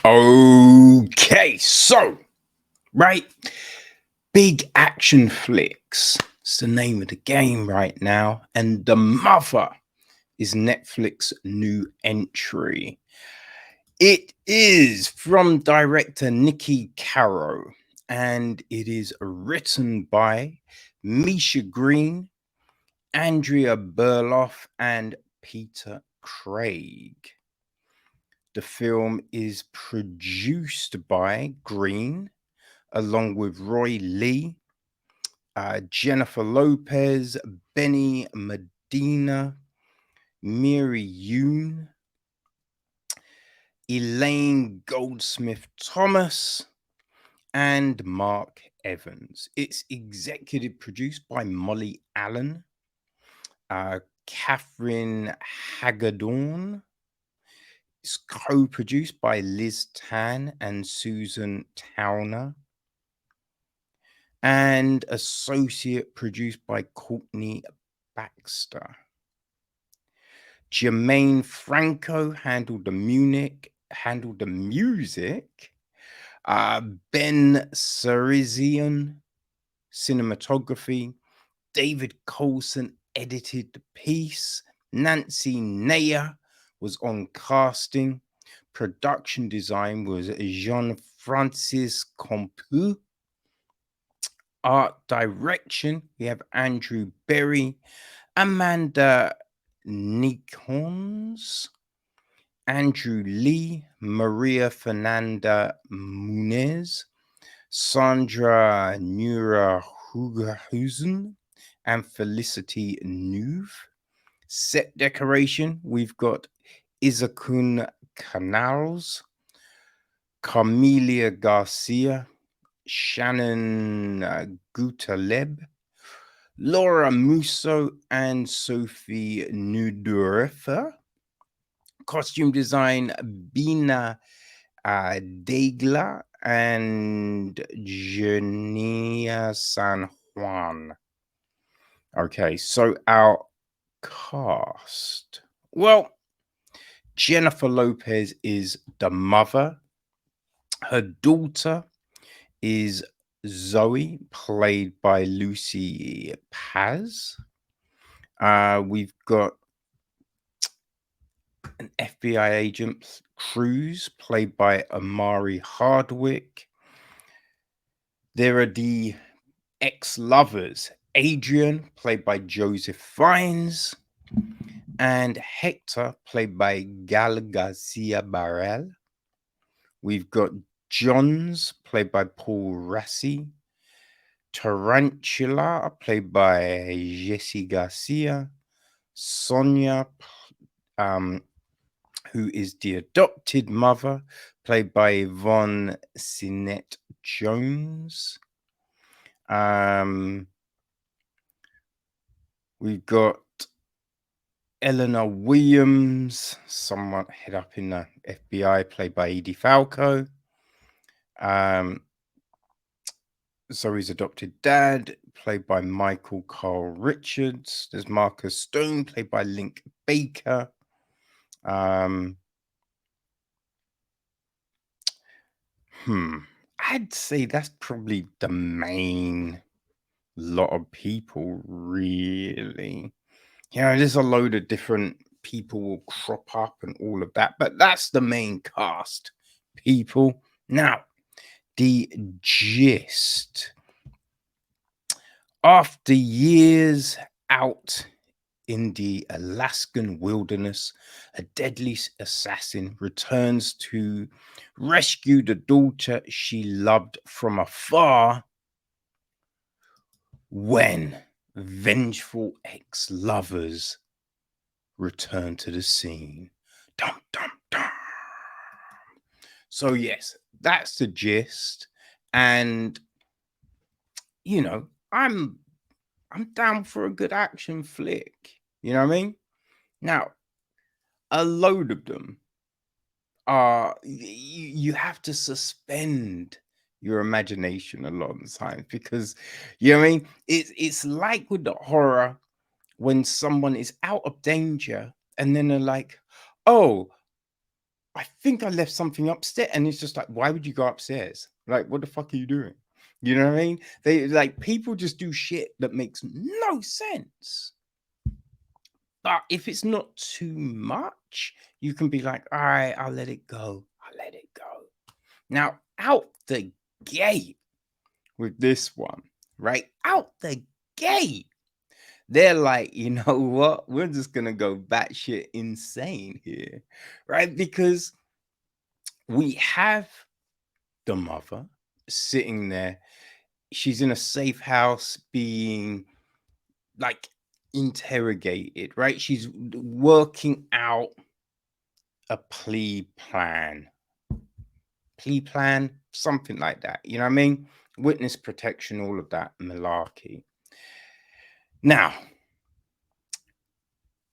Okay, so, right, big action flicks. It's the name of the game right now. And The Mother is Netflix's new entry. It is from director Niki Caro, and it is written by Misha Green, Andrea Berloff, and Peter Craig. The film is produced by Green, along with Roy Lee, Jennifer Lopez, Benny Medina, Miri Yoon, Elaine Goldsmith Thomas, and Mark Evans. It's executive produced by Molly Allen, Catherine Hagedorn. It's co-produced by Liz Tan and Susan Towner, and associate produced by Courtney Baxter. Jermaine Franco handled the music. Ben Sarizian, cinematography. David Coulson edited the piece. Nancy Neyer was on casting. Production design was Jean-Francis Compu. Art direction, we have Andrew Berry, Amanda Nikons, Andrew Lee, Maria Fernanda Munez, Sandra Nurahusen, and Felicity Nuve. Set decoration, we've got Izakun Canals, Carmelia Garcia, Shannon Gutaleb, Laura Musso, and Sophie Nudurefa. Costume design, Bina Degla and Jania San Juan. Okay, so our cast. Well, Jennifer Lopez is the mother. Her daughter is Zoe, played by Lucy Paz. We've got an FBI agent, Cruz, played by Amari Hardwick. There are the ex-lovers, Adrian, played by Joseph Fiennes, and Hector, played by Gal Garcia Bernal. We've got Johns, played by Paul Rassi. Tarantula, played by Jessie Garcia. Sonia, who is the adopted mother, played by Yvonne Sinette Jones. We've got Eleanor Williams, somewhat head up in the FBI, played by Edie Falco. Zoe's adopted dad, played by Michael Carl Richards. There's Marcus Stone, played by Link Baker. I'd say that's probably the main lot of people, really. You know, there's a load of different people will crop up and all of that, but that's the main cast, people. Now, the gist. After years out in the Alaskan wilderness, a deadly assassin returns to rescue the daughter she loved from afar when vengeful ex-lovers return to the scene. Dum, dum, dum. So yes, that's the gist. And you know, I'm down for a good action flick. You know what I mean? Now, a load of them are you have to suspend your imagination a lot of the time, because you know what I mean? It's like with the horror when someone is out of danger and then they're like, oh, I think I left something upstairs. And it's just like, why would you go upstairs? Like, what the fuck are you doing? You know what I mean? They like people just do shit that makes no sense. But if it's not too much, you can be like, all right, I'll let it go. I'll let it go. Now, out the gate with this one, right? Out the gate, they're like, you know what? We're just gonna go batshit insane here, right? Because we have the mother sitting there. She's in a safe house being like interrogated, right? She's working out a plea plan, something like that. You know what I mean? Witness protection, all of that malarkey. Now,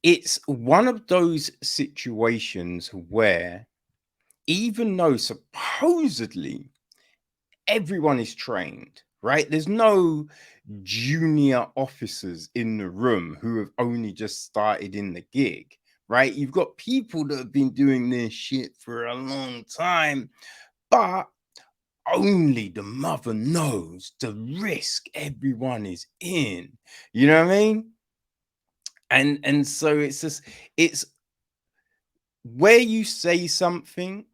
it's one of those situations where, even though supposedly everyone is trained, right? There's no junior officers in the room who have only just started in the gig, right? You've got people that have been doing this shit for a long time, but only the mother knows the risk everyone is in. You know what I mean? And so it's just, it's where you say something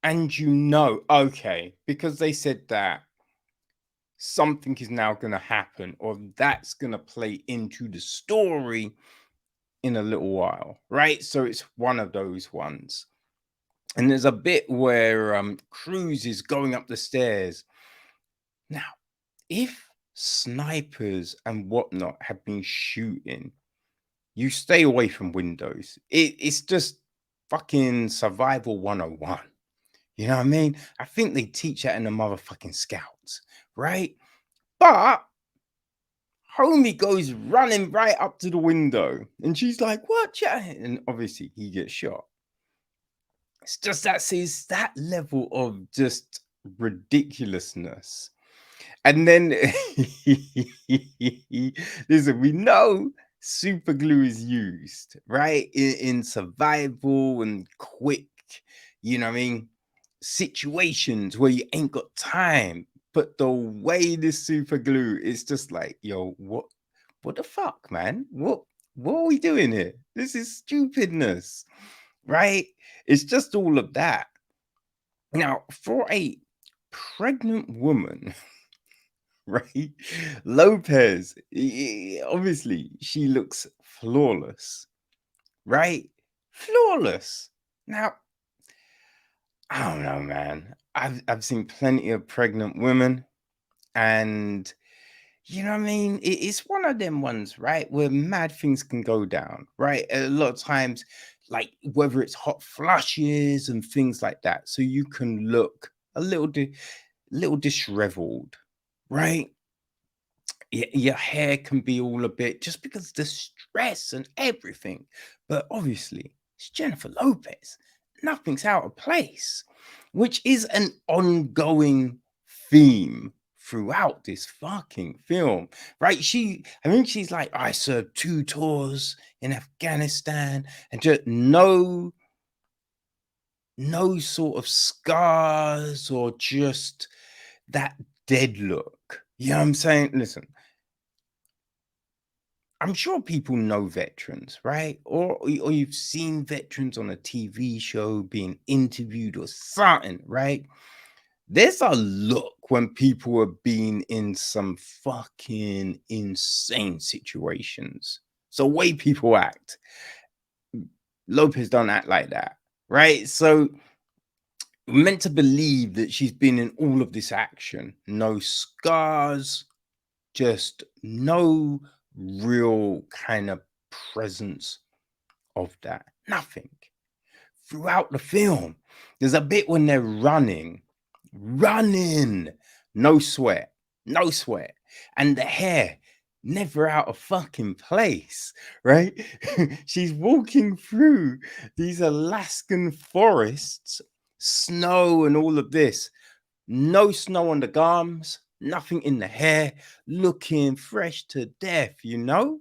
and you know, okay, because they said that, something is now going to happen, or that's going to play into the story in a little while, right? So it's one of those ones. And there's a bit where Cruz is going up the stairs. Now, if snipers and whatnot have been shooting, you stay away from windows. It's just fucking survival 101. You know what I mean? I think they teach that in the motherfucking scouts, right? But homie goes running right up to the window, and she's like, "What?" And obviously, he gets shot. It's just that sees that level of just ridiculousness. And then, listen, we know super glue is used, right? In survival and quick, you know what I mean? Situations where you ain't got time. But the way this super glue is just like, yo, what the fuck, man? What are we doing here? This is stupidness, right? It's just all of that. Now, for a pregnant woman, right? Lopez, obviously, she looks flawless, right? Flawless. Now, I don't know, man. I've seen plenty of pregnant women, and you know what I mean? It's one of them ones, right? Where mad things can go down, right? A lot of times, like whether it's hot flushes and things like that, so you can look a little disheveled, right? Your hair can be all a bit just because the stress and everything. But obviously, it's Jennifer Lopez. Nothing's out of place, which is an ongoing theme throughout this fucking film, right? I think she's like, I served 2 tours in Afghanistan, and just no sort of scars or just that dead look. You know what I'm saying? Listen, I'm sure people know veterans, right? Or you've seen veterans on a TV show being interviewed or something, right? There's a look when people are being in some fucking insane situations. So way people act. Lopez don't act like that, right? So we're meant to believe that she's been in all of this action. No scars, just no real kind of presence of that. Nothing. Throughout the film, there's a bit when they're running, no sweat, no sweat, and the hair never out of fucking place, right? She's walking through these Alaskan forests, snow and all of this. No snow on the gums, nothing in the hair, looking fresh to death, you know?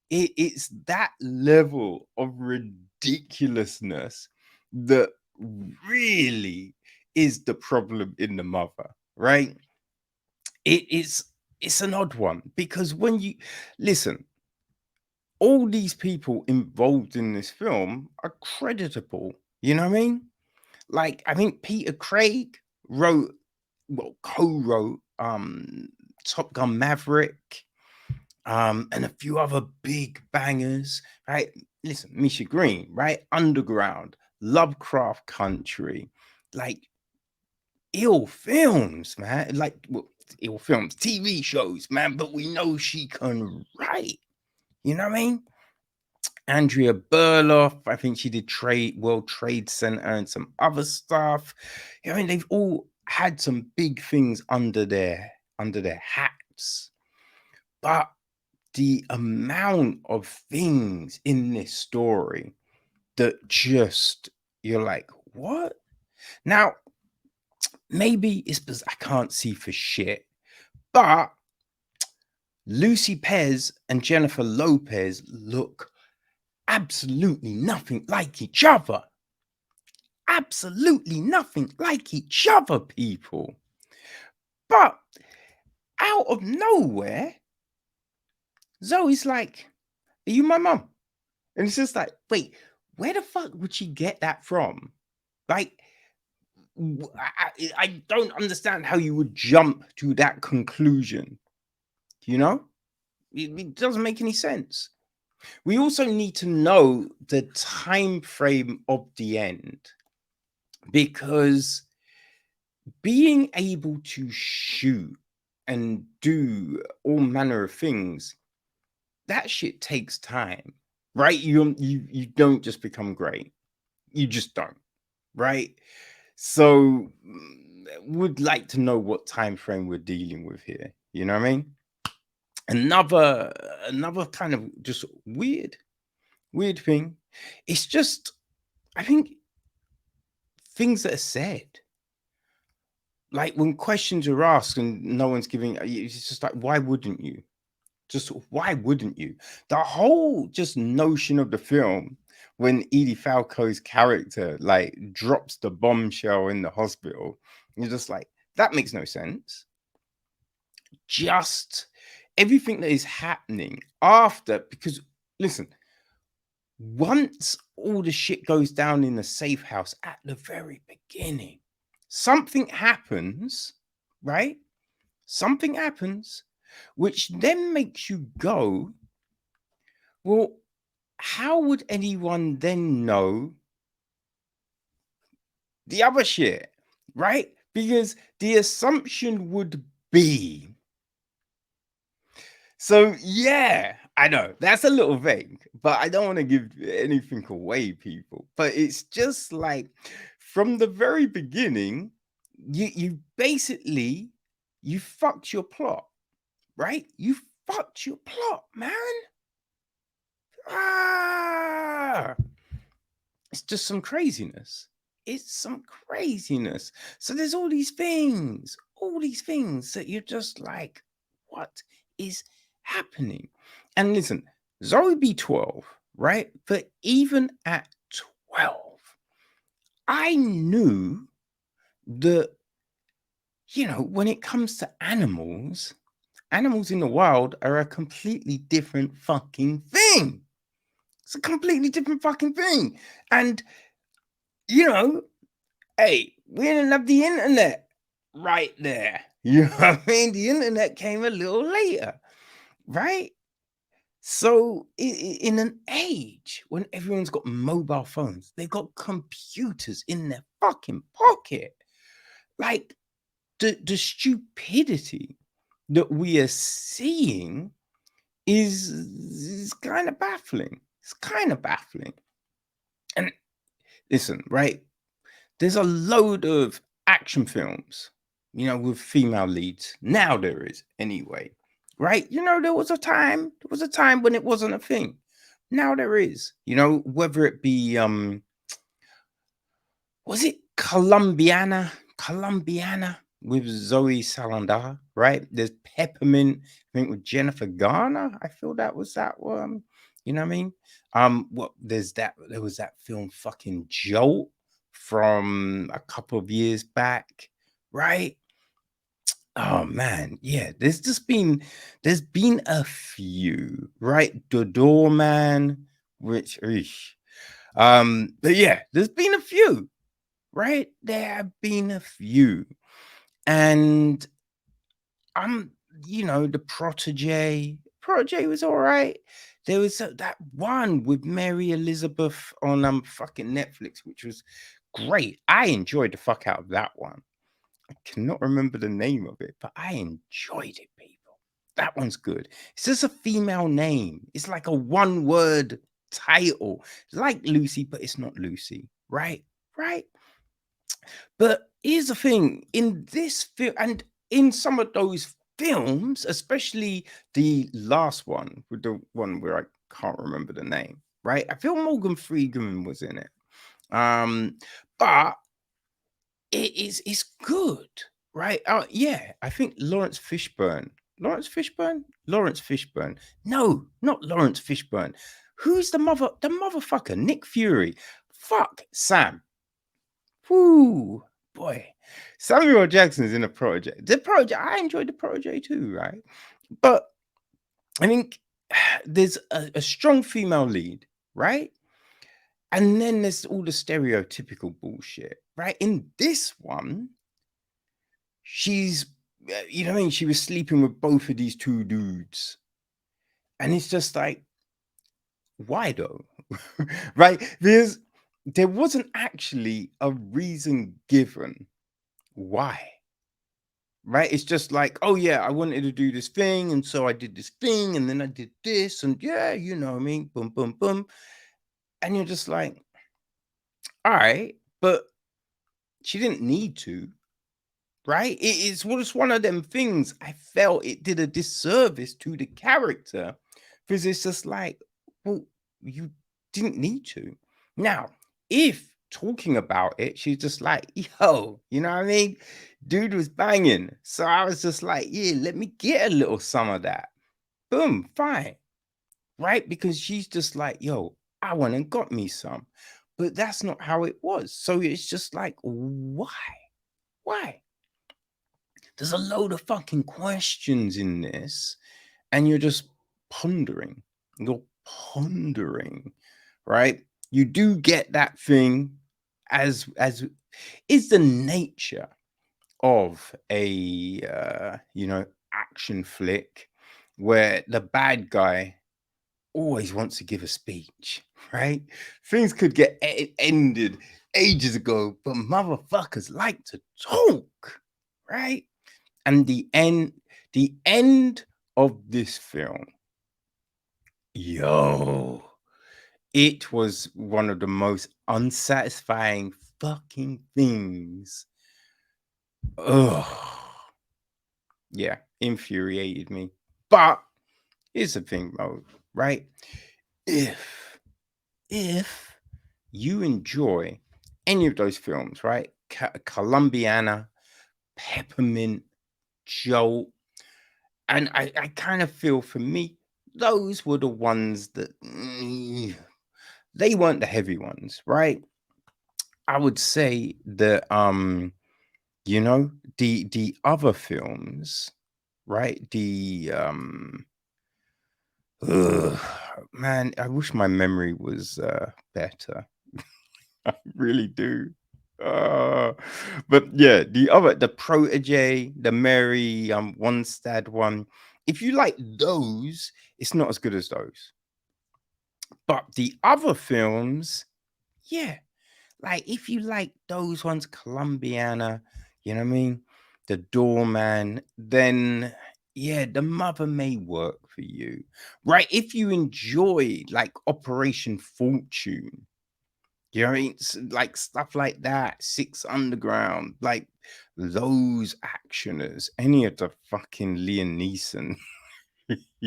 It's that level of ridiculousness that really is the problem in the mother, right? It's an odd one because when you listen, all these people involved in this film are creditable. You know what I mean? Like, I think Peter Craig wrote, well, co-wrote Top Gun Maverick, and a few other big bangers, right? Listen, Misha Green, right? Underground, Lovecraft Country, like ill films, man. Like, well, ill films, TV shows, man. But we know she can write. You know what I mean? Andrea Berloff, I think she did World Trade Center and some other stuff. I mean, they've all had some big things under their hats. But the amount of things in this story that just you're like, what? Now, maybe it's because I can't see for shit, but Lucy Pez and Jennifer Lopez look absolutely nothing like each other. Absolutely nothing like each other, people. But out of nowhere, Zoe's like, are you my mum? And it's just like, wait, where the fuck would she get that from? Like, I don't understand how you would jump to that conclusion. You know, it doesn't make any sense. We also need to know the time frame of the end, because being able to shoot and do all manner of things, that shit takes time, right? You don't just become great. You just don't, right? So would like to know what time frame we're dealing with here. You know what I mean? Another kind of just weird thing. It's just, I think, things that are said. Like when questions are asked and no one's giving, it's just like, why wouldn't you? Just why wouldn't you? The whole just notion of the film, when Edie Falco's character like drops the bombshell in the hospital, you're just like, that makes no sense. Just everything that is happening after, because listen, once all the shit goes down in the safe house at the very beginning, something happens, right? Something happens, which then makes you go, well, how would anyone then know the other shit, right? Because the assumption would be. So, yeah, I know that's a little vague, but I don't want to give anything away, people. But it's just like from the very beginning, you basically you fucked your plot, right? You fucked your plot, man. Ah, it's just some craziness. It's some craziness. So there's all these things that you're just like, what is happening? And listen, Zoe B12, right? But even at 12, I knew that, when it comes to animals, animals in the wild are a completely different fucking thing. It's a completely different fucking thing. And, hey, we didn't have the internet right there. You know what I mean? The internet came a little later, right? So, in an age when everyone's got mobile phones, they've got computers in their fucking pocket. Like, the stupidity that we are seeing is kind of baffling. It's kind of baffling. And listen, right? There's a load of action films, with female leads. Now there is, anyway. Right? There was a time when it wasn't a thing. Now there is. Whether it be was it Columbiana with Zoe Saldana, right? There's Peppermint, I think, with Jennifer Garner. I feel that was that one. You know what I mean? There was that film fucking Jolt from a couple of years back, right? Oh man, yeah. There's been a few, right? The Doorman, which, eesh. But yeah, there's been a few, right? There have been a few, and I'm, the Protege was all right. There was that one with Mary Elizabeth on fucking Netflix, which was great. I enjoyed the fuck out of that one. I cannot remember the name of it, but I enjoyed it, people. That one's good. It's just a female name. It's like a one-word title. It's like Lucy, but it's not Lucy, right? Right? But here's the thing: in this film, and in some of those films, especially the last one, with the one where I can't remember the name, right? I feel Morgan Freeman was in it. Um, but it's good, right? Yeah, I think Lawrence Fishburne. Lawrence Fishburne. No, not Lawrence Fishburne. Who's the motherfucker? Nick Fury. Fuck Sam. Whoo, boy. Samuel Jackson's in a project. The project, I enjoyed the project too, right? But I think there's a strong female lead, right? And then there's all the stereotypical bullshit, right? In this one, she's, you know what I mean? She was sleeping with both of these two dudes. And it's just like, why though? Right? There wasn't actually a reason given why. Right? It's just like, oh yeah, I wanted to do this thing, and so I did this thing, and then I did this, and yeah, you know what I mean? Boom, boom, boom. And you're just like, all right, but she didn't need to, right? It's one of them things. I felt it did a disservice to the character because it's just like, well, you didn't need to. Now, if talking about it, she's just like, yo, you know what I mean? Dude was banging. So I was just like, yeah, let me get a little some of that. Boom, fine. Right? Because she's just like, yo, I went and got me some. But that's not how it was. So it's just like, why? Why? There's a load of fucking questions in this, and you're just pondering. You're pondering, right? You do get that thing as is the nature of a action flick where the bad guy always wants to give a speech, right? Things could get ended ages ago, but motherfuckers like to talk, right? And the end of this film, yo, it was one of the most unsatisfying fucking things. Ugh. Yeah, infuriated me. But here's the thing, Mo, right? If you enjoy any of those films, right? Columbiana, Peppermint, Jolt, and I kind of feel for me, those were the ones that they weren't the heavy ones, right? I would say that the other films, right? Ugh, man, I wish my memory was better. I really do. Uh, but yeah, the Protege, the Mary Onestad one. If you like those, it's not as good as those. But the other films, yeah, like if you like those ones, Columbiana, you know what I mean, the Doorman, then yeah, the Mother may work for you, right? If you enjoy like Operation Fortune, you know what I mean? Like stuff like that, Six Underground, like those actioners, any of the fucking Liam Neeson.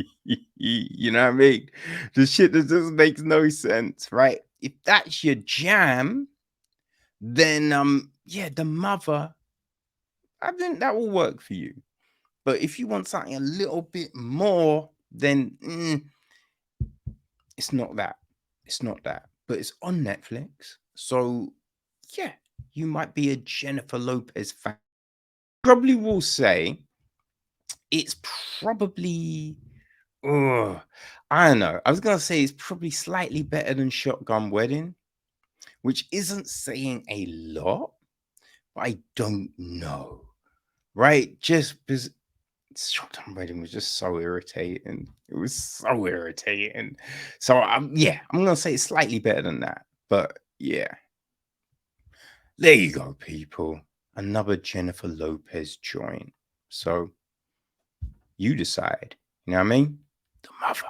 You know what I mean? The shit that just makes no sense, right? If that's your jam, then yeah, the Mother, I think that will work for you. But if you want something a little bit more, then it's not that. It's not that. But it's on Netflix. So yeah, you might be a Jennifer Lopez fan. Probably will say it's probably, ugh, I don't know. I was gonna say it's probably slightly better than Shotgun Wedding, which isn't saying a lot, but I don't know. Right? Just because Shotgun Wedding was just so irritating. It was so irritating. So yeah, I'm gonna say it's slightly better than that. But yeah. There you go, people. Another Jennifer Lopez joint. So you decide. You know what I mean? The mother.